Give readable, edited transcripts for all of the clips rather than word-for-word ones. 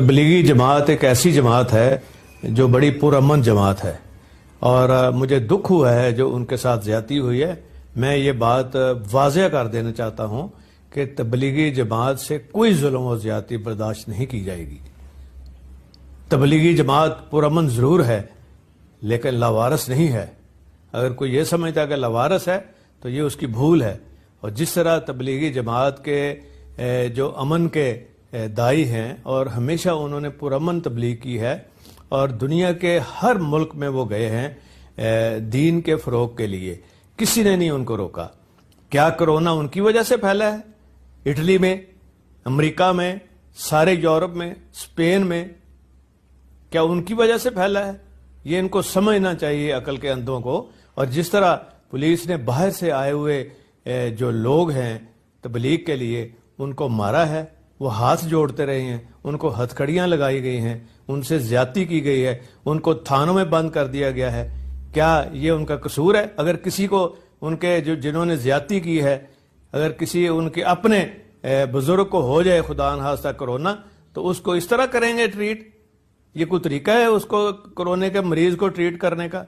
तबलीगी जमात एक ऐसी जमात है जो बड़ी पुरअमन जमात है और मुझे दुख हुआ है जो उनके साथ ज्यादती हुई है। मैं ये बात वाज़ेह कर देना चाहता हूँ कि तबलीगी जमात से कोई जुल्म और ज्यादती बर्दाश्त नहीं की जाएगी। तबलीगी जमात पुरअमन ज़रूर है लेकिन लावारस नहीं है। अगर कोई ये समझता है कि लावारस है तो ये उसकी भूल है। और जिस तरह तबलीगी जमात के जो अमन के दाई हैं और हमेशा उन्होंने पुरअमन तबलीग की है और दुनिया के हर मुल्क में वो गए हैं दीन के फ़रोग के लिए, किसी ने नहीं उनको रोका। क्या कोरोना उनकी वजह से फैला है? इटली में, अमेरिका में, सारे यूरोप में, स्पेन में, क्या उनकी वजह से फैला है? ये इनको समझना चाहिए, अकल के अंधों को। और जिस तरह पुलिस ने बाहर से आए हुए जो लोग हैं तबलीग के लिए उनको मारा है, वो हाथ जोड़ते रहे हैं, उनको हथकड़ियां लगाई गई हैं, उनसे ज्यादती की गई है, उनको थानों में बंद कर दिया गया है। क्या ये उनका कसूर है? अगर किसी को उनके जिन्होंने ज्यादती की है, अगर किसी उनके अपने बुजुर्ग को हो जाए खुदा न खास्ता कोरोना, तो उसको इस तरह करेंगे ट्रीट? ये कोई तरीका है उसको कोरोना के मरीज को ट्रीट करने का?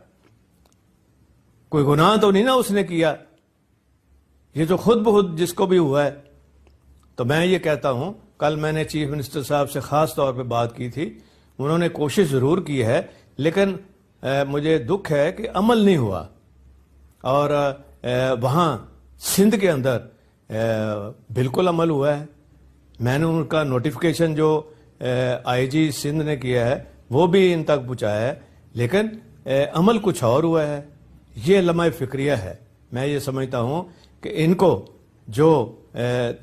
कोई गुनाह तो नहीं ना उसने किया, ये तो खुद बहुत जिसको भी हुआ है। तो मैं ये कहता हूं, कल मैंने चीफ मिनिस्टर साहब से खास तौर पे बात की थी, उन्होंने कोशिश जरूर की है लेकिन मुझे दुख है कि अमल नहीं हुआ। और वहां सिंध के अंदर बिल्कुल अमल हुआ है। मैंने उनका नोटिफिकेशन जो आईजी सिंध ने किया है वो भी इन तक पहुंचाया है, लेकिन अमल कुछ और हुआ है। ये लम्हा फिक्रिया है। मैं ये समझता हूं कि इनको जो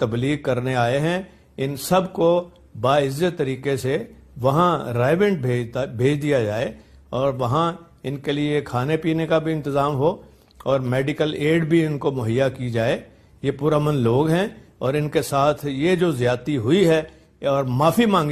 तबलीग करने आए हैं इन सब को बाइज्जत तरीके से वहाँ रायवेंट भेज दिया जाए और वहाँ इनके लिए खाने पीने का भी इंतज़ाम हो और मेडिकल एड भी इनको मुहैया की जाए। ये पुरअमन लोग हैं और इनके साथ ये जो ज्यादती हुई है और माफ़ी मांगी